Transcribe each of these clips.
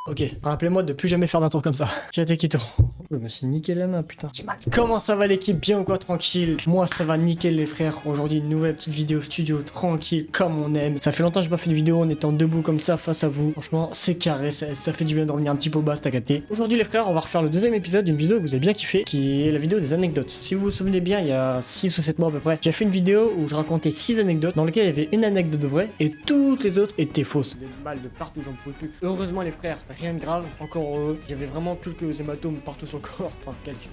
Ok, rappelez-moi de plus jamais faire d'un tour comme ça. J'ai été quitté. Je me suis niqué la main, putain. J'ai mal. Comment ça va l'équipe? Bien ou quoi? Tranquille. Moi ça va nickel les frères. Aujourd'hui une nouvelle petite vidéo studio, tranquille, comme on aime. Ça fait longtemps que j'ai pas fait de vidéo en étant debout comme ça face à vous. Franchement c'est carré, ça fait du bien de revenir un petit peu bas, t'as capté. Aujourd'hui les frères, on va refaire le deuxième épisode d'une vidéo que vous avez bien kiffé, qui est la vidéo des anecdotes. Si vous vous souvenez bien, il y a 6 ou 7 mois à peu près, j'ai fait une vidéo où je racontais 6 anecdotes dans lesquelles il y avait une anecdote de vraie et toutes les autres étaient fausses. Des balles de partout, j'en pouvais plus. Heureusement les frères, rien de grave, encore heureux. J'avais vraiment quelques hématomes partout sur le corps, enfin quelques.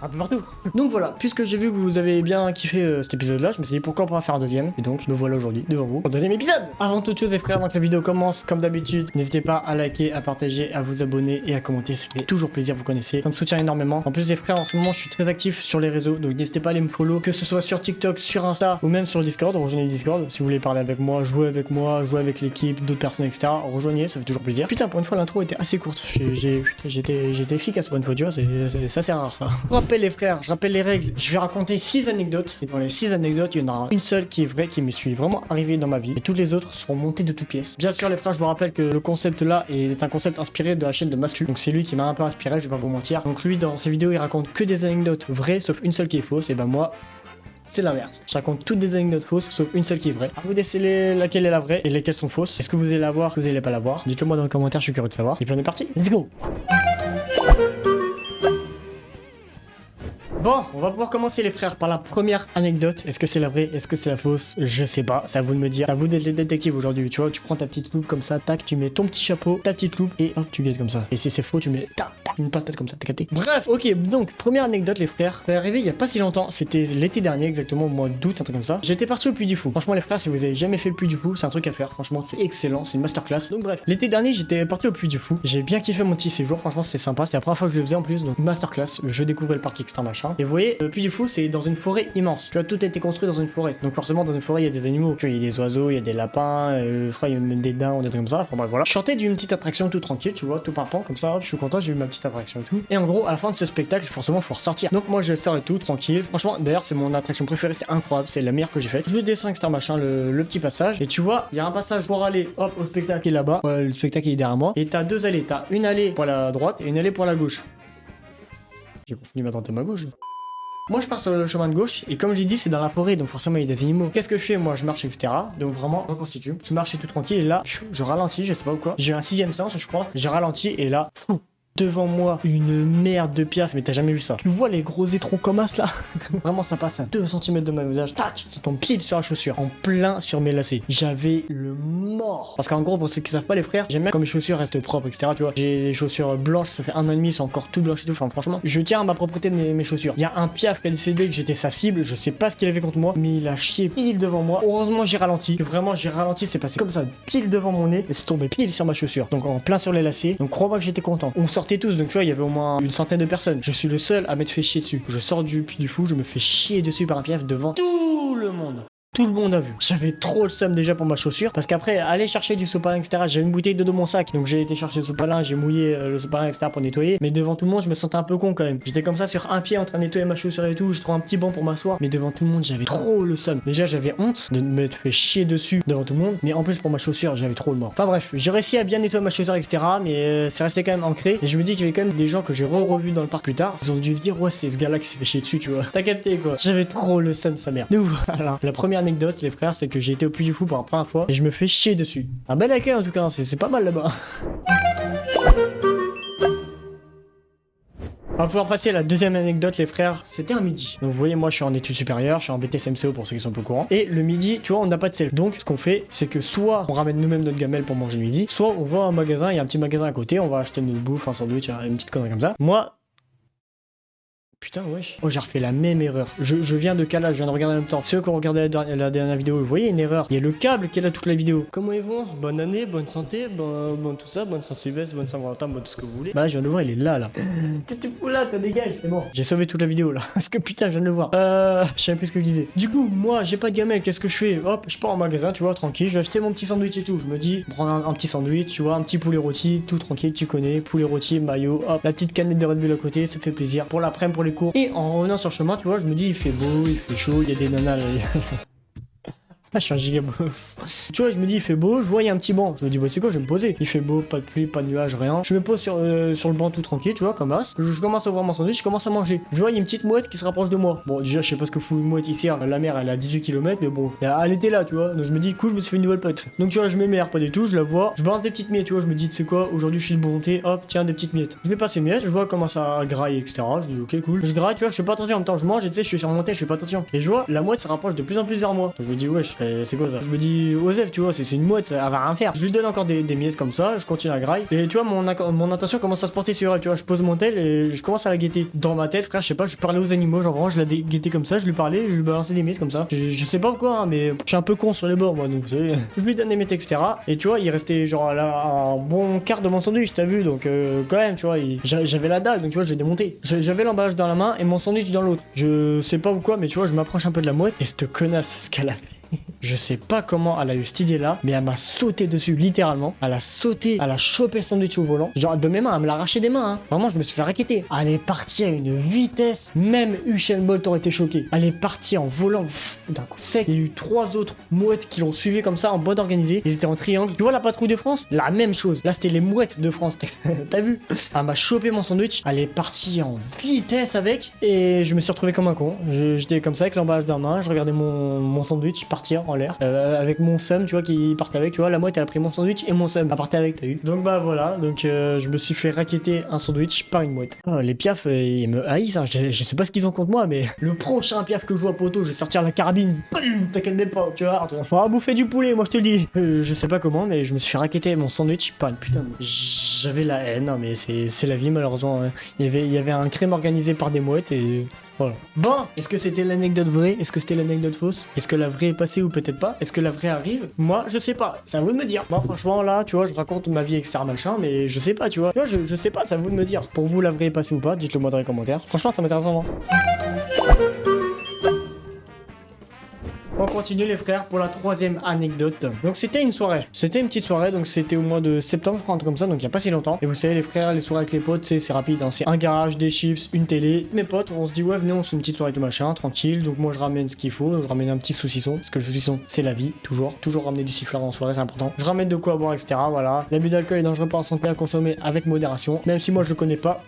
Un peu partout. Donc voilà, puisque j'ai vu que vous avez bien kiffé cet épisode là, je me suis dit pourquoi on pourra faire un deuxième. Et donc me voilà aujourd'hui devant vous pour le deuxième épisode. Avant toute chose les frères, avant que la vidéo commence, comme d'habitude, n'hésitez pas à liker, à partager, à vous abonner et à commenter, ça fait toujours plaisir, vous connaissez. Ça me soutient énormément. En plus les frères, en ce moment je suis très actif sur les réseaux, donc n'hésitez pas à aller me follow, que ce soit sur TikTok, sur Insta ou même sur le Discord. Rejoignez le Discord si vous voulez parler avec moi, jouer avec l'équipe, d'autres personnes, etc. Rejoignez, ça fait toujours plaisir. Putain, pour une fois l'intro était assez courte. J'étais efficace pour une fois, tu vois, ça c'est rare ça. Je rappelle les frères, je rappelle les règles, je vais raconter 6 anecdotes. Et dans les 6 anecdotes, il y en aura une seule qui est vraie, qui me suis vraiment arrivée dans ma vie. Et toutes les autres seront montées de toutes pièces. Bien sûr, les frères, je vous rappelle que le concept là est un concept inspiré de la chaîne de Mastu. Donc c'est lui qui m'a un peu inspiré, je vais pas vous mentir. Donc lui, dans ses vidéos, il raconte que des anecdotes vraies, sauf une seule qui est fausse. Et ben moi, c'est l'inverse. Je raconte toutes des anecdotes fausses, sauf une seule qui est vraie. À vous déceler laquelle est la vraie et lesquelles sont fausses. Est-ce que vous allez la voir, que vous allez pas la voir? Dites-le moi dans les commentaires, je suis curieux de savoir. Et puis on est parti. Let's go! Bon, on va pouvoir commencer les frères par la première anecdote. Est-ce que c'est la vraie? Est-ce que c'est la fausse? Je sais pas, c'est à vous de me dire. C'est à vous d'être les détectives aujourd'hui, tu vois. Tu prends ta petite loupe comme ça, tac, tu mets ton petit chapeau, ta petite loupe et hop, tu guettes comme ça. Et si c'est faux, tu mets tac, tac, une patate comme ça, t'as capté? Bref, ok, donc première anecdote les frères. Ça est arrivé il y a pas si longtemps, c'était l'été dernier exactement, au mois d'août, un truc comme ça. J'étais parti au Puy du Fou. Franchement les frères, si vous avez jamais fait le Puy du Fou, c'est un truc à faire. Franchement, c'est excellent, c'est une masterclass. Donc bref, l'été dernier, j'étais parti au Puy du Fou. J'ai bien kiffé mon petit séjour, franchement, c'était sympa. C'était la première fois que je le faisais en plus, donc masterclass. Je découvrais le parc extra machin. Et vous voyez, le Puy du Fou, c'est dans une forêt immense. Tu vois, tout a été construit dans une forêt. Donc forcément, dans une forêt, il y a des animaux. Tu vois, il y a des oiseaux, il y a des lapins, je crois, il y a même des daims, des trucs comme ça. Enfin bref, voilà. Je sortais d'une petite attraction tout tranquille, tu vois, tout parpant, comme ça, hop, je suis content, j'ai eu ma petite attraction et tout. Et en gros, à la fin de ce spectacle, forcément, faut ressortir. Donc moi, je sors et tout, tranquille. Franchement, d'ailleurs, c'est mon attraction préférée, c'est incroyable, c'est la meilleure que j'ai faite. Je descends, etc. machin, le petit passage. Et tu vois, il y a un passage pour aller, hop, au spectacle qui est là-bas. Le spectacle est derrière moi. Et t'as deux allées. T'as une allée pour la droite et une allée pour la gauche. J'ai confondu ma droite et ma gauche. Moi je pars sur le chemin de gauche et comme je l'ai dit c'est dans la forêt donc forcément il y a des animaux. Qu'est-ce que je fais? Moi je marche etc. Donc vraiment je reconstitue. Je marche et tout tranquille et là je ralentis, je sais pas pourquoi. J'ai un 6ème sens je crois. J'ai ralenti et là fou. Devant moi, une merde de piaf, mais t'as jamais vu ça. Tu vois les gros étrons comme as là? Vraiment ça passe à 2 cm de mon visage. Tac, ça tombe pile sur la chaussure, en plein sur mes lacets. J'avais le mort. Parce qu'en gros, pour ceux qui savent pas les frères, j'aime bien quand mes chaussures restent propres, etc. Tu vois, j'ai des chaussures blanches, ça fait 1 an et demi, sont encore tout blanches et tout. Enfin franchement, je tiens à ma propreté de mes chaussures. Il y a un piaf qui a décidé que j'étais sa cible, je sais pas ce qu'il avait contre moi, mais il a chié pile devant moi. Heureusement j'ai ralenti, que vraiment j'ai ralenti, c'est passé comme ça, pile devant mon nez, et c'est tombé pile sur ma chaussure. Donc en plein sur les lacets. Donc crois-moi que j'étais content. On sortait tous, donc tu vois, il y avait au moins une centaine de personnes. Je suis le seul à m'être fait chier dessus. Je sors du Puy du Fou, je me fais chier dessus par un piaf devant tout le monde. Tout le monde a vu. J'avais trop le seum déjà pour ma chaussure. Parce qu'après, aller chercher du sopalin, etc. J'avais une bouteille d'eau dans mon sac. Donc j'ai été chercher le sopalin, j'ai mouillé le sopalin, etc. pour nettoyer. Mais devant tout le monde, je me sentais un peu con quand même. J'étais comme ça sur un pied en train de nettoyer ma chaussure et tout. J'ai trouvé un petit banc pour m'asseoir. Mais devant tout le monde, j'avais trop le seum. Déjà, j'avais honte de m'être fait chier dessus devant tout le monde. Mais en plus, pour ma chaussure, j'avais trop le mort. Enfin bref, j'ai réussi à bien nettoyer ma chaussure, etc. Mais c'est resté quand même ancré. Et je me dis qu'il y avait quand même des gens que j'ai revu dans le parc plus tard. Ils ont dû se dire, ouais, c'est ce gars-là qui s'est fait chier dessus, tu vois. T'as capté quoi. J'avais trop le seum, sa mère. Donc voilà. La première anecdote, les frères, c'est que j'ai été au Puy du Fou pour la première fois et je me fais chier dessus. Un bel accueil en tout cas, c'est pas mal là-bas. On va pouvoir passer à la deuxième anecdote les frères, c'était un midi. Donc vous voyez moi je suis en études supérieures, je suis en BTS-MCO pour ceux qui sont pas au courant. Et le midi, tu vois on n'a pas de sel. Donc ce qu'on fait c'est que soit on ramène nous-mêmes notre gamelle pour manger le midi, soit on va à un magasin, il y a un petit magasin à côté, on va acheter notre bouffe, un sandwich, une petite connerie comme ça. Moi... Putain, wesh. Oh, j'ai refait la même erreur. Je viens de calage, je viens de regarder en même temps. Ceux qui ont regardé la dernière vidéo, vous voyez une erreur. Il y a le câble qui est là toute la vidéo. Comment ils vont? Bonne année, bonne santé, bon tout ça, bonne Saint-Sylvestre, bonne Saint-Valentin, bon tout ce que vous voulez. Bah, je viens de le voir, il est là. Qu'est-ce que tu fous là? T'as dégage, c'est bon. J'ai sauvé toute la vidéo là. Parce que putain, je viens de le voir. Je sais plus ce que je disais. Du coup, moi, j'ai pas de gamelle, qu'est-ce que je fais? Hop, je pars en magasin, tu vois, tranquille. Je vais acheter mon petit sandwich et tout. Je me dis, prends un petit sandwich, tu vois, un petit poulet rôti, tout tranquille, tu connais. Poulet rôti, maillot, hop, la petite canette de Red Bull à côté, ça fait plaisir. Pour l'après-midi, pour les cours. Et en revenant sur le chemin, tu vois, je me dis, il fait beau, il fait chaud, il y a des nanas là. Je suis un giga beauf. Tu vois, je me dis, il fait beau, je vois, il y a un petit banc. Je me dis, bah, c'est quoi, je vais me poser. Il fait beau, pas de pluie, pas de nuages, rien. Je me pose sur le banc tout tranquille, tu vois, comme as. Je commence à ouvrir mon sandwich, je commence à manger. Je vois, il y a une petite mouette qui se rapproche de moi. Bon, déjà, je sais pas ce que fout une mouette ici. La mer, elle est à 18 km, mais bon, elle était là, tu vois. Donc je me dis, cool, je me suis fait une nouvelle pote. Donc tu vois, je m'émerde pas du tout, je la vois. Je balance des petites miettes, tu vois. Je me dis, tu sais quoi, aujourd'hui, je suis de bonté, hop, tiens, des petites miettes. Je vais passer miettes, je vois comment ça graille, etc. Je dis, ok, cool. Je graille, tu vois, je fais pas attention en même temps, je mange et tu sais, je suis sur mon tel, je fais pas attention. Et je vois, la mouette se rapproche de plus en plus vers moi. Donc je me dis, wesh, c'est quoi ça? Je me dis, Osef, tu vois, c'est une mouette, elle va rien faire. Je lui donne encore des miettes comme ça, je continue à graille. Et tu vois, mon attention commence à se porter sur elle, tu vois. Je pose mon tel et je commence à la guetter. Dans ma tête, frère, je sais pas, je parlais aux animaux, genre vraiment, je la guettais comme ça, je lui parlais, je lui balançais des miettes comme ça. Je sais pas pourquoi, hein, mais je suis un peu con sur les bords, moi, donc vous savez. Je lui donne des miettes, etc. Et tu vois, il restait genre là un bon quart de mon sandwich, t'as vu, donc quand même, tu vois, j'avais la dalle, donc tu vois, j'ai démonté. J'avais l'emballage dans la main et mon sandwich dans l'autre. Je sais pas pourquoi, mais tu vois, je m'approche un peu de la mouette et cette connasse, ce qu'elle a fait. Je sais pas comment elle a eu cette idée là, mais elle m'a sauté dessus littéralement. Elle a sauté, elle a chopé le sandwich au volant. Genre de mes mains, elle me l'a arraché des mains. Hein. Vraiment, je me suis fait raqueter. Elle est partie à une vitesse, même Usain Bolt aurait été choqué. Elle est partie en volant d'un coup sec. Il y a eu 3 autres mouettes qui l'ont suivi comme ça en bande organisée. Ils étaient en triangle. Tu vois la patrouille de France? La même chose. Là, c'était les mouettes de France. T'as vu? Elle m'a chopé mon sandwich. Elle est partie en vitesse avec. Et je me suis retrouvé comme un con. J'étais comme ça avec l'emballage dans la main. Je regardais mon sandwich partir en l'air avec mon seum, tu vois, qui partait avec, tu vois, la mouette elle a pris mon sandwich et mon seum elle partait avec, t'as vu. Donc bah voilà, donc je me suis fait raqueter un sandwich par une mouette. Oh, les piafs ils me haïssent, hein. Je sais pas ce qu'ils ont contre moi, mais le prochain piaf que je vois poteau, je vais sortir la carabine, t'inquiète même pas, tu vois, faudra bouffer du poulet, moi je te le dis. Je sais pas comment, mais je me suis fait raqueter mon sandwich par une putain de mouette. J'avais la haine, non mais c'est la vie malheureusement, hein. Il y avait un crime organisé par des mouettes et voilà. Bon, est-ce que c'était l'anecdote vraie? Est-ce que c'était l'anecdote fausse? Est-ce que la vraie est passée ou peut-être pas? Est-ce que la vraie arrive? Moi, je sais pas. C'est à vous de me dire. Moi, franchement, là, tu vois, je raconte ma vie, etc. machin, mais je sais pas, tu vois. Tu vois, je sais pas, c'est à vous de me dire. Pour vous, la vraie est passée ou pas? Dites-le moi dans les commentaires. Franchement, ça m'intéresse vraiment. On continue les frères pour la 3e anecdote. Donc c'était une soirée. C'était une petite soirée, donc c'était au mois de septembre, je crois, un truc comme ça, donc il y a pas si longtemps. Et vous savez les frères, les soirées avec les potes, c'est rapide, hein. C'est un garage, des chips, une télé. Mes potes, on se dit ouais venez, on se fait une petite soirée de machin, tranquille. Donc moi je ramène ce qu'il faut, je ramène un petit saucisson, parce que le saucisson c'est la vie, toujours ramener du siffleur en soirée, c'est important. Je ramène de quoi boire, etc. Voilà. L'abus d'alcool est dangereux pour la santé, à consommer avec modération. Même si moi je le connais pas.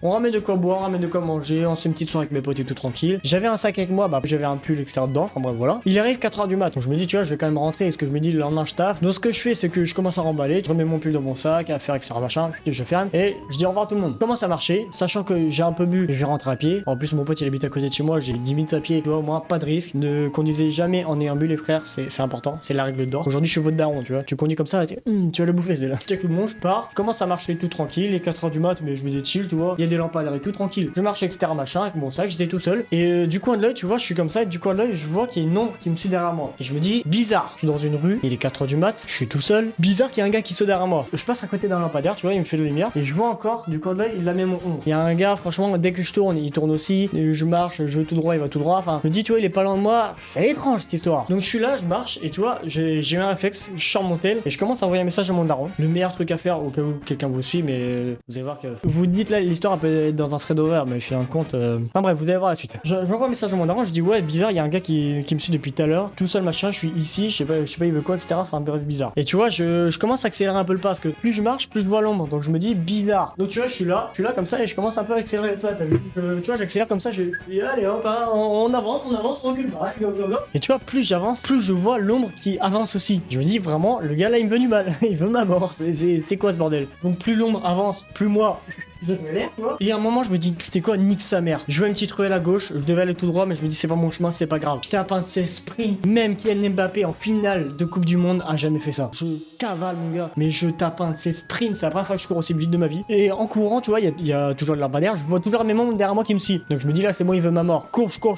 On ramène de quoi boire, on ramène de quoi manger, on se fait une petite soirée avec mes potes et tout tranquille. J'avais un sac avec moi, bah j'avais un pull etc dedans, enfin bref voilà. Il arrive 4h du mat, donc je me dis tu vois je vais quand même rentrer, est-ce que je me dis le lendemain je taffe. Donc ce que je fais c'est que je commence à remballer, je remets mon pull dans mon sac, à faire etc machin, puis je ferme et je dis au revoir à tout le monde. Commence à marcher, sachant que j'ai un peu bu, je vais rentrer à pied. En plus mon pote il habite à côté de chez moi, j'ai 10 minutes à pied, tu vois, moi pas de risque. Ne conduisez jamais en ayant bu les frères, c'est important, c'est la règle d'or. Aujourd'hui je suis votre daron, tu vois, tu conduis comme ça, tu vas le bouffer c'est là. Check le monde, je pars, je commence à marcher tout tranquille, les 4h du mat, mais je me dis chill, tu vois, il y a des lampadaires et tout tranquille. Je marche etc machin avec mon sac, j'étais tout seul et du coin de l'œil, tu vois, je suis comme ça et du coin de l'œil, je vois qu'il y a une ombre qui me suit derrière moi. Et je me dis bizarre, je suis dans une rue, il est 4h du mat, je suis tout seul, bizarre qu'il y a un gars qui saute derrière moi. Je passe à côté d'un lampadaire, tu vois, il me fait de la lumière et je vois encore du coin de l'œil, il a même mon ombre. Il y a un gars, franchement, dès que je tourne, il tourne aussi, et je marche, je vais tout droit, il va tout droit, enfin, je me dis, tu vois, il est pas loin de moi, c'est étrange cette histoire. Donc je suis là, je marche et tu vois, j'ai eu un réflexe, je sors mon tel et je commence à envoyer un message à mon daron. Le meilleur truc à faire au cas où quelqu'un vous suit, mais vous allez voir que vous dites là, l'histoire peut être dans un thread over, mais je fais un compte. Enfin bref, vous allez voir la suite. J'envoie un message à mon daron, je dis ouais, bizarre, il y a un gars qui me suit depuis tout à l'heure, tout seul machin, je suis ici, je sais pas, il veut quoi, etc. Enfin bref, bizarre. Et tu vois, je commence à accélérer un peu le pas parce que plus je marche, plus je vois l'ombre. Donc je me dis bizarre. Donc tu vois, je suis là comme ça et je commence un peu à accélérer le pas, t'as vu. Tu vois, j'accélère comme ça, et allez hop, hein, on avance, on recule pas, go, go, go. Et tu vois, plus j'avance, plus je vois l'ombre qui avance aussi. Je me dis vraiment, le gars là, il me veut du mal, il veut ma mort. C'est quoi ce bordel? Donc plus l'ombre avance, plus moi. Je fais l'air, tu vois. Et à un moment, je me dis, c'est quoi, nique sa mère. Je vois une petite ruelle à gauche, je devais aller tout droit, mais je me dis, c'est pas mon chemin, c'est pas grave. Je tape un de ces sprints. Même Kylian Mbappé en finale de Coupe du Monde a jamais fait ça. Je cavale, mon gars, mais je tape un de ces sprints. C'est la première fois que je cours aussi vite de ma vie. Et en courant, tu vois, il y a toujours de la bannière. Je vois toujours mes membres derrière moi qui me suivent. Donc je me dis, là, c'est moi, il veut ma mort. Je cours.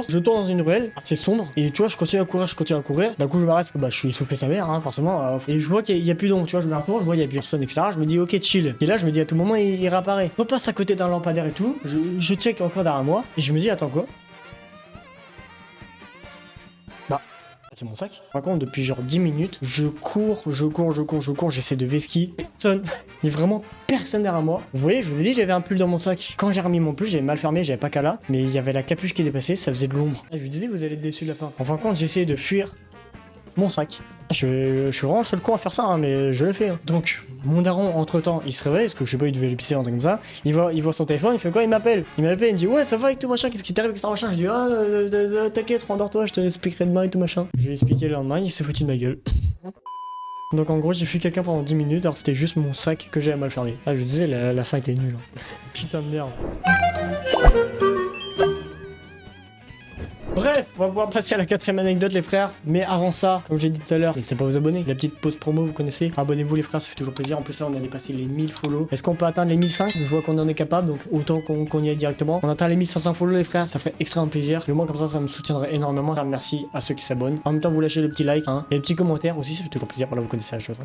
Je tourne dans une ruelle, c'est sombre. Et tu vois, je continue à courir. D'un coup, je m'arrête parce que bah, je suis essoufflé sa mère, hein, forcément. Et je vois qu'il y a plus d'ombre, tu vois, je me retourne, je vois, il y a plus personne, etc. Je me dis, ok, chill. Et là, je me dis, à tout moment, il réapparaît. Je repasse à côté d'un lampadaire et tout. Je check encore derrière moi. Et je me dis, attends quoi? C'est mon sac. Par contre, depuis genre 10 minutes, je cours, j'essaie de vesquiller. Personne. Il y a vraiment personne derrière moi. Vous voyez, je vous ai dit, j'avais un pull dans mon sac. Quand j'ai remis mon pull, j'avais mal fermé, j'avais pas qu'à là. Mais il y avait la capuche qui dépassait, ça faisait de l'ombre. Je vous disais, vous allez être déçus de la fin. En fin de compte, j'ai essayé de fuir mon sac. Je suis vraiment seul con à faire ça, hein, mais je le fais. Hein. Donc, mon daron, entre temps, il se réveille, parce que je sais pas, il devait aller pisser, un truc comme ça. Il voit son téléphone, il fait quoi? Il m'appelle, il me dit, ouais, ça va avec tout machin, qu'est-ce qui t'arrive, etc. machin. Je dis, ah, t'inquiète, rendors-toi, je te expliquerai demain et tout machin. Je lui ai expliqué le lendemain, il s'est foutu de ma gueule. Donc, en gros, j'ai fui quelqu'un pendant 10 minutes, alors c'était juste mon sac que j'avais mal fermé. Ah, je disais, la fin était nulle. Hein. Putain de merde. Bref, on va pouvoir passer à la 4ème anecdote les frères. Mais avant ça, comme j'ai dit tout à l'heure, n'hésitez pas à vous abonner. La petite pause promo, vous connaissez. Abonnez-vous les frères, ça fait toujours plaisir. En plus là, on a dépassé les 1000 follow. Est-ce qu'on peut atteindre les 1005? Je vois qu'on en est capable, donc autant qu'on y aille directement. On atteint les 1500 follow les frères, ça ferait extrêmement plaisir. Et moi comme ça me soutiendrait énormément. Merci à ceux qui s'abonnent. En même temps, vous lâchez le petit like, hein, et le petit commentaire aussi, ça fait toujours plaisir. Voilà, vous connaissez la chose.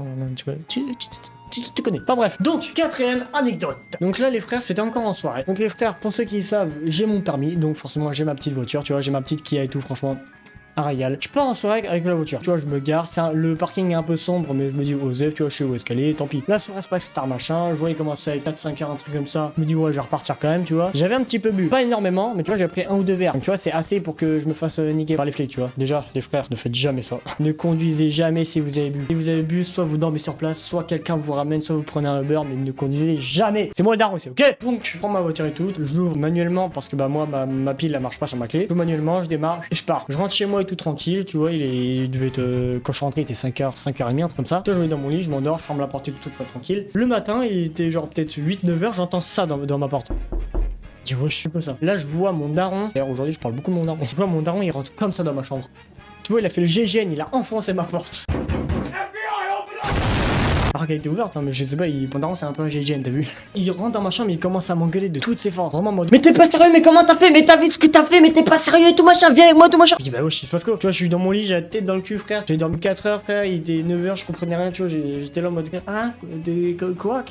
Tu connais. Enfin bref. Donc, 4ème anecdote. Donc là, les frères, c'était encore en soirée. Donc les frères, pour ceux qui le savent, j'ai mon permis. Donc forcément, j'ai ma petite voiture. Tu vois, j'ai ma petite Kia et tout. Franchement, un régal. Je pars en soirée avec la voiture. Tu vois, je me gare. Le parking est un peu sombre, mais je me dis, Osef, tu vois, je sais où est-ce qu'elle est. Tant pis. La soirée, c'est pas star machin. Je vois, il commence à être 4-5 heures, un truc comme ça. Je me dis, ouais, je vais repartir quand même, tu vois. J'avais un petit peu bu. Pas énormément, mais tu vois, j'ai pris 1 ou 2 verres. Donc, tu vois, c'est assez pour que je me fasse niquer par les flics, tu vois. Déjà, les frères, ne faites jamais ça. Ne conduisez jamais si vous avez bu. Si vous avez bu, soit vous dormez sur place, soit quelqu'un vous ramène, soit vous prenez un Uber, mais ne conduisez jamais. C'est moi le daron aussi, ok? Donc, je prends ma voiture et tout. Je l'ouvre manuellement parce que, bah, moi, ma pile, elle marche pas sur ma clé. Je l'ouvre manuellement, je démarre et je pars. Je rentre chez moi et tout tranquille, tu vois. Il devait être. Quand je suis rentré, il était 5h, 5h30, un truc comme ça. Je me mets dans mon lit, je m'endors, je ferme la porte et tout tranquille. Le matin, il était genre peut-être 8-9h, j'entends ça dans ma porte. Je dis, ouais, je sais pas ça. Là, je vois mon daron. D'ailleurs, aujourd'hui, je parle beaucoup de mon daron. Je vois mon daron, il rentre comme ça dans ma chambre. Tu vois, il a fait le GGN, il a enfoncé ma porte. Alors qu'elle était ouverte, hein, mais je sais pas, pendant c'est un peu un GGN, t'as vu? Il rentre dans ma chambre, il commence à m'engueuler de toutes ses forces. Vraiment en mode, mais t'es pas sérieux, mais comment t'as fait? Mais t'as vu ce que t'as fait? Mais t'es pas sérieux et tout machin, viens avec moi, tout machin. Je dis, bah ouais, je sais pas ce que. Tu vois, je suis dans mon lit, j'ai la tête dans le cul, frère. J'ai dormi 4 heures, frère, il était 9h, je comprenais rien, tu vois, j'étais là en mode, hein? Quoi?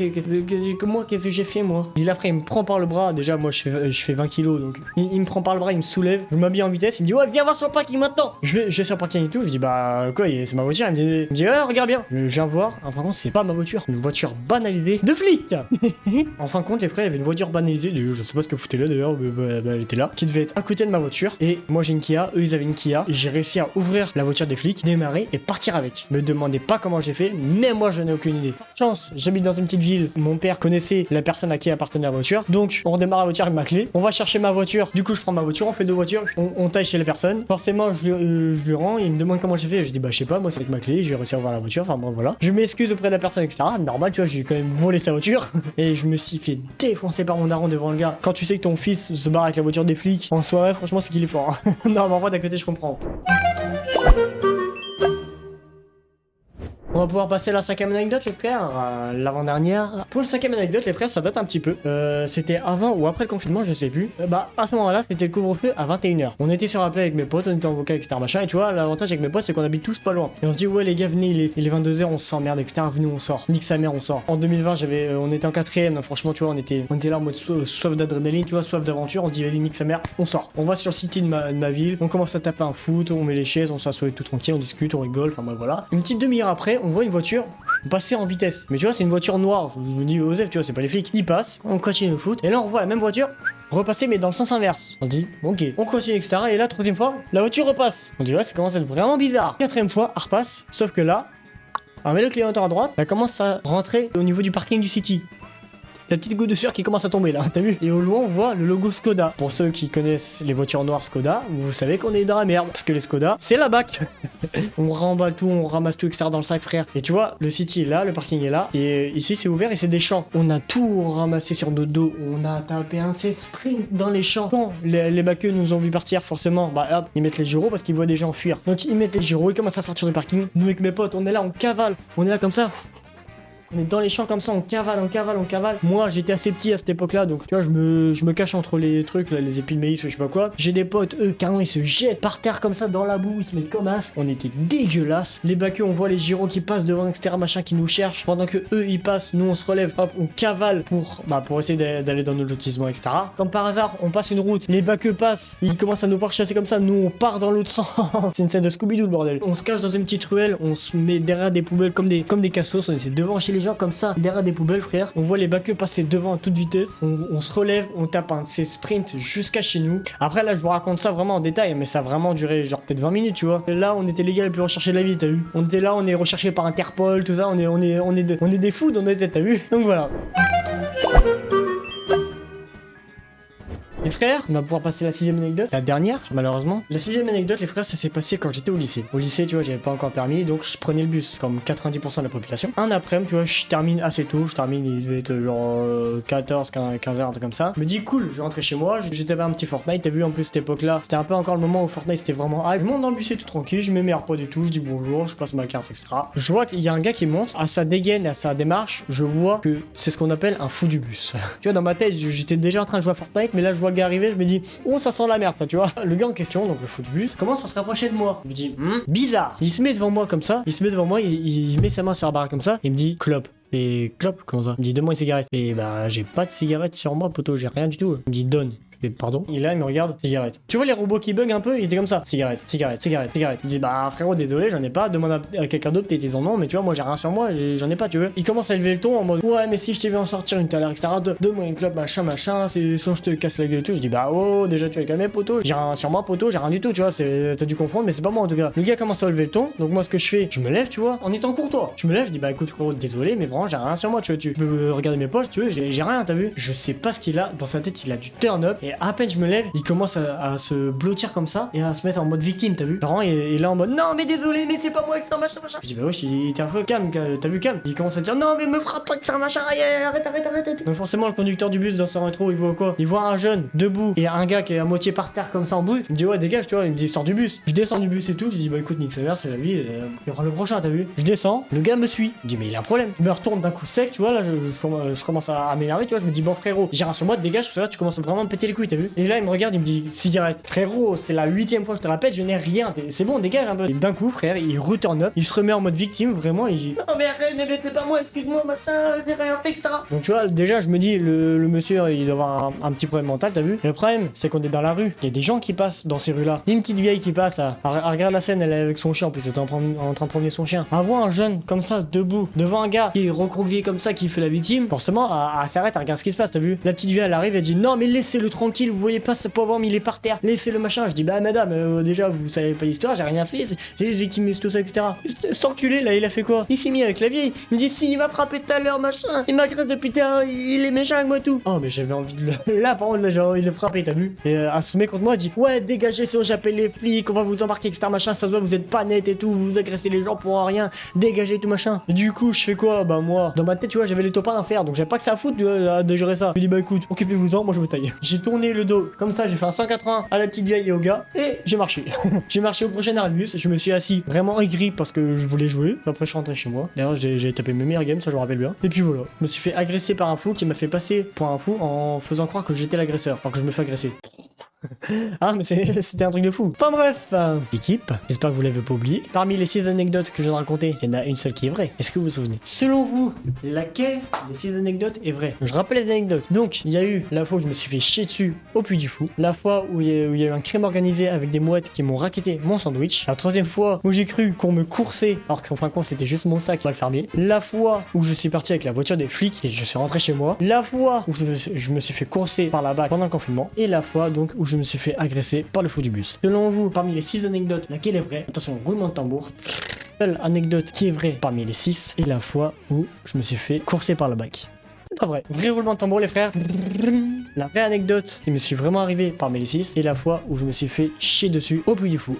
Moi, qu'est-ce que j'ai fait, moi? Et là, frère, il me prend par le bras. Déjà, moi, je fais 20 kilos, donc il me prend par le bras, il me soulève, je m'habille en vitesse, il me dit, ouais, viens voir sur le parking maintenant. Je vais sur le parking et tout, je dis, bah quoi, c'est ma voiture. Il me dit, ouais, regarde bien. Je viens voir, par contre, c'est pas ma voiture. Une voiture banalisée de flic. En fin de compte, les frères, il y avait une voiture banalisée, je sais pas ce que foutait là d'ailleurs, elle était là, qui devait être à côté de ma voiture. Et moi j'ai une Kia, eux ils avaient une Kia. Et j'ai réussi à ouvrir la voiture des flics, démarrer et partir avec. Me demandez pas comment j'ai fait, mais moi je n'ai aucune idée. Chance, j'habite dans une petite ville, mon père connaissait la personne à qui appartenait la voiture. Donc on redémarre la voiture avec ma clé, on va chercher ma voiture, du coup je prends ma voiture, on fait 2 voitures, on taille chez la personne. Forcément je lui rends, il me demande comment j'ai fait, je dis bah je sais pas, moi c'est avec ma clé, j'ai réussi à ouvrir la voiture, enfin bon voilà. Je m'excuse auprès de la personne, etc. Normal, tu vois, j'ai quand même volé sa voiture. Et je me suis fait défoncer par mon daron devant le gars. Quand tu sais que ton fils se barre avec la voiture des flics en soirée, franchement c'est qu'il est fort. Non mais en vrai d'à côté je comprends. On va pouvoir passer à la 5ème anecdote les frères, l'avant-dernière. Pour le 5ème anecdote les frères, ça date un petit peu. C'était avant ou après le confinement, je sais plus. À ce moment-là, c'était le couvre-feu à 21h. On était sur la play avec mes potes, on était en vocal, etc. machin. Et tu vois, l'avantage avec mes potes, c'est qu'on habite tous pas loin. Et on se dit, ouais les gars, venez, il est 22h, on s'emmerde, etc. Venez, on sort. Nique sa mère, on sort. En 2020, on était en 4ème, donc franchement, tu vois, on était là en mode soif d'adrénaline, tu vois, soif d'aventure. On se dit, vas-y, nique sa mère, on sort. On va sur le city de ma ville, on commence à taper un foot, on met les chaises, on s'assoit tout tranquille, on discute, on rigole, enfin voilà. Une petite demi-heure après, on voit une voiture passer en vitesse. Mais tu vois, c'est une voiture noire. Je me dis, Osef, tu vois, c'est pas les flics. Ils passent, on continue le foot, et là, on voit la même voiture repasser, mais dans le sens inverse. On se dit, ok, on continue, etc. Et là, 3ème fois, la voiture repasse. On dit, ouais, ça commence à être vraiment bizarre. 4ème fois, elle repasse, sauf que là, un vélo clignotant à droite, elle commence à rentrer au niveau du parking du City. La petite goutte de sueur qui commence à tomber là, t'as vu? Et au loin on voit le logo Skoda. Pour ceux qui connaissent les voitures noires Skoda, vous savez qu'on est dans la merde. Parce que les Skoda, c'est la BAC. On remballe tout, on ramasse tout, etc. dans le sac frère. Et tu vois, le City est là, le parking est là. Et ici c'est ouvert et c'est des champs. On a tout ramassé sur notre dos. On a tapé un sprint dans les champs. Quand les baqueux nous ont vu partir, forcément, bah hop, ils mettent les gyros parce qu'ils voient des gens fuir. Donc ils mettent les gyros, ils commencent à sortir du parking. Nous avec mes potes, on est là, on cavale. On est là comme ça. On est dans les champs comme ça, on cavale, on cavale, on cavale. Moi, j'étais assez petit à cette époque-là, donc tu vois, je me cache entre les trucs, là, les épis de maïs ou je sais pas quoi. J'ai des potes, eux, carrément, ils se jettent par terre comme ça dans la boue, ils se mettent comme as. On était dégueulasses. Les baqueux, on voit les gyros qui passent devant, etc., machin, qui nous cherchent. Pendant que eux, ils passent, nous, on se relève, hop, on cavale pour essayer d'aller dans nos lotissements, etc. Comme par hasard, on passe une route, les baqueux passent, ils commencent à nous pourchasser comme ça, nous, on part dans l'autre sens. C'est une scène de Scooby-Doo, le bordel. On se cache dans une petite ruelle, on se met derrière des poubelles comme des cassos, on essaie devant chez les gens comme ça, derrière des poubelles, frère. On voit les baqueux passer devant à toute vitesse, on se relève, on tape un de ces sprints jusqu'à chez nous. Après là, je vous raconte ça vraiment en détail, mais ça a vraiment duré genre peut-être 20 minutes, tu vois. Et là, on était les gars les plus recherchés de la vie, t'as vu. On était là, on est recherché par Interpol, tout ça, on est des fous dans notre tête, t'as vu. Donc voilà. Les frères, on va pouvoir passer la 6ème anecdote, la dernière malheureusement. La 6ème anecdote, les frères, ça s'est passé quand j'étais au lycée. Au lycée, tu vois, j'avais pas encore permis, donc je prenais le bus comme 90% de la population. Un après-midi, tu vois, je termine assez tôt, il devait être genre 14, 15 heures, un truc comme ça. Je me dis cool, je vais rentrer chez moi, j'étais un petit Fortnite, t'as vu en plus cette époque-là, c'était un peu encore le moment où Fortnite c'était vraiment hype. Je monte dans le bus et tout tranquille, je m'émerde pas du tout, je dis bonjour, je passe ma carte, etc. Je vois qu'il y a un gars qui monte, à sa dégaine, à sa démarche, je vois que c'est ce qu'on appelle un fou du bus. Tu vois, dans ma tête, j'étais déjà en train de jouer à Fortnite, mais là je vois le gars arriver, je me dis oh ça sent la merde ça, tu vois. Le gars en question, donc le fou du bus, commence à se rapprocher de moi. Il me dit bizarre. Il se met devant moi comme ça, il met sa main sur la barre comme ça, il me dit clope. Et clope, comment ça? Il me dit donne-moi une cigarette. Et bah j'ai pas de cigarette sur moi poteau, j'ai rien du tout. Il me dit donne. Et pardon. Et là, il me regarde, cigarette. Tu vois les robots qui bug un peu, il était comme ça. Cigarette, cigarette, cigarette, cigarette. Il me dit, bah frérot, désolé, j'en ai pas. Demande à quelqu'un d'autre, peut-être ils en ont, mais tu vois, moi j'ai rien sur moi, j'en ai pas, tu veux. Il commence à élever le ton en mode, ouais, mais si je t'ai vu en sortir une tout à l'heure, etc. Donne-moi une clope, machin, c'est sans je te casse la gueule et tout. Je dis, bah oh, déjà tu es calmé, poteau. J'ai rien sur moi, poteau, j'ai rien du tout, tu vois. T'as dû comprendre, mais c'est pas moi en tout cas. Le gars commence à élever le ton, donc moi ce que je fais, je me lève, tu vois, en étant courtois. Je me lève, je dis, bah écoute, frérot, désolé, mais vraiment, j'ai rien sur moi, tu vois. Tu peux regarder mes poches, tu veux, j'ai rien, t'as vu. Je sais pas ce qu'il a, dans sa tête, il a du turn up, et à peine je me lève, il commence à se blottir comme ça et à se mettre en mode victime, t'as vu. Laurent est là en mode non mais désolé mais c'est pas moi extra machin. Je dis bah wesh il était un peu calme, t'as vu calme. Il commence à dire non mais me frappe pas extra machin, arrête. Donc forcément le conducteur du bus dans sa rétro il voit quoi? Il voit un jeune debout et un gars qui est à moitié par terre comme ça en boule. Il me dit ouais dégage tu vois, il me dit sors du bus. Je descends du bus et tout, je dis bah écoute nique sa mère c'est la vie, il y aura le prochain t'as vu. Je descends, le gars me suit. Je dis mais il a un problème. Je me retourne d'un coup sec tu vois là je commence à m'énerver tu vois, je me dis bon frérot j'ai rien sur moi dégage parce que là tu commences vraiment à me péter les couilles t'as vu. Et là il me regarde il me dit cigarette. Frérot, c'est la 8ème fois que je te rappelle, je n'ai rien. C'est bon, dégage un peu. Et d'un coup, frère, il return up, il se remet en mode victime, vraiment, il dit non mais arrête, ne laissez pas moi, excuse-moi, machin, j'ai rien fait que ça. Donc tu vois, déjà, je me dis, le monsieur, il doit avoir un petit problème mental, t'as vu. Le problème, c'est qu'on est dans la rue, il y a des gens qui passent dans ces rues-là. Il y a une petite vieille qui passe, à regarder la scène, elle est avec son chien, en plus, elle est en train de promener son chien. À voir un jeune comme ça, debout, devant un gars qui est recroquevillé comme ça, qui fait la victime, forcément, elle s'arrête, elle regarde ce qui se passe, t'as vu. La petite vieille, elle arrive, elle dit non mais laissez-le tranquille, vous voyez pas ce pauvre homme, il est par terre, laissez le machin. Je dis bah madame déjà vous savez pas l'histoire, j'ai rien fait, j'ai victime tout ça etc. Cet enculé là il a fait quoi? Il s'est mis avec la vieille, il me dit si il m'a frappé tout à l'heure machin, il m'agresse depuis tard, il est méchant avec moi tout. Oh mais j'avais envie de le... Là par contre là j'ai envie de le frapper t'as vu. Et elle se met contre moi, elle dit ouais dégagez sinon j'appelle les flics, on va vous embarquer etc machin, ça se voit vous êtes pas net et tout, vous agressez les gens pour rien, dégagez tout machin. Et du coup je fais quoi? Bah moi dans ma tête tu vois j'avais les topins à faire donc j'avais pas que ça à foutre de gérer ça. Je dis bah écoute occupez-vous-en, moi je me taille. J'ai tourné le dos comme ça, j'ai fait un 180 à la petite vieille et au gars et j'ai marché. J'ai marché au prochain arrêt de bus, je me suis assis vraiment aigri parce que je voulais jouer. Après je suis rentré chez moi. D'ailleurs j'ai tapé mes meilleurs games, ça je me rappelle bien. Et puis voilà, je me suis fait agresser par un fou qui m'a fait passer pour un fou en faisant croire que j'étais l'agresseur alors que je me fais agresser. Ah mais c'était un truc de fou. Enfin bref, équipe, j'espère que vous l'avez pas oublié. Parmi les 6 anecdotes que je viens de raconter, il y en a une seule qui est vraie. Est-ce que vous vous souvenez? Selon vous, laquelle des 6 anecdotes est vraie? Je rappelle les anecdotes. Donc il y a eu la fois où je me suis fait chier dessus au Puy du Fou, la fois où il y a eu un crime organisé avec des mouettes qui m'ont racketté mon sandwich, la troisième fois où j'ai cru qu'on me coursait alors qu'en fin de compte c'était juste mon sac mal fermé, la fois où je suis parti avec la voiture des flics et je suis rentré chez moi, la fois où je me suis fait courser par la BAC pendant le confinement et la fois donc où je me suis fait agresser par le fou du bus. Selon vous, parmi les 6 anecdotes, laquelle est vraie? Attention, roulement de tambour. Seule anecdote qui est vraie parmi les 6 est la fois où je me suis fait courser par la BAC. C'est pas vrai. Vrai roulement de tambour les frères. La vraie anecdote qui me suis vraiment arrivée parmi les 6 est la fois où je me suis fait chier dessus au Puy du Fou.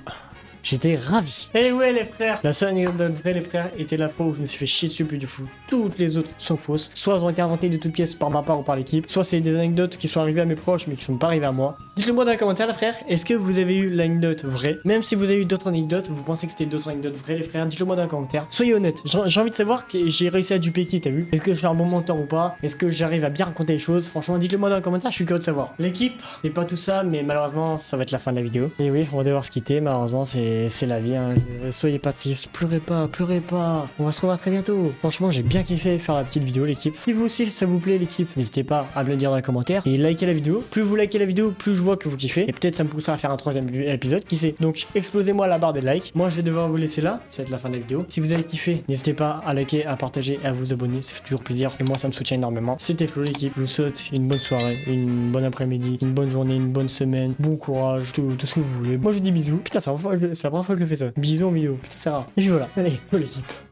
J'étais ravi. Et ouais les frères, la seule anecdote vraie les frères était la fois où je me suis fait chier dessus plus du fou. Toutes les autres sont fausses. Soit elles ont été inventées de toutes pièces par ma part ou par l'équipe, soit c'est des anecdotes qui sont arrivées à mes proches mais qui sont pas arrivées à moi. Dites-le moi dans les commentaires les frères, est-ce que vous avez eu l'anecdote vraie? Même si vous avez eu d'autres anecdotes, vous pensez que c'était d'autres anecdotes vraies les frères, dites-le moi dans les commentaires. Soyez honnêtes, j'ai envie de savoir que j'ai réussi à duper qui, t'as vu? Est-ce que je suis un bon menteur ou pas? Est-ce que j'arrive à bien raconter les choses? Franchement, dites-le moi dans les commentaires, je suis curieux de savoir. L'équipe, c'est pas tout ça, mais malheureusement, ça va être la fin de la vidéo. Et oui, on va devoir se quitter, malheureusement, c'est la vie. Hein. Soyez pas tristes, pleurez pas, pleurez pas. On va se revoir très bientôt. Franchement, j'ai bien kiffé faire la petite vidéo, l'équipe. Si vous aussi, ça vous plaît, l'équipe, n'hésitez pas à me le dire dans les commentaires et likez la vidéo. Plus vous likez la vidéo, plus je vois que vous kiffez. Et peut-être ça me poussera à faire un troisième épisode, qui sait. Donc, explosez-moi la barre des likes. Moi, je vais devoir vous laisser là. Ça va être la fin de la vidéo. Si vous avez kiffé, n'hésitez pas à liker, à partager et à vous abonner. Ça fait toujours plaisir. Et moi, ça me soutient énormément. C'était Flo, l'équipe. Je vous souhaite une bonne soirée, une bonne après-midi, une bonne journée, une bonne semaine, bon courage, tout ce que vous voulez. Moi, je vous dis bisous. Putain, c'est la première fois que je le fais ça. Bisous en vidéo. Putain, c'est rare. Et puis voilà. Allez, Flo, l'équipe.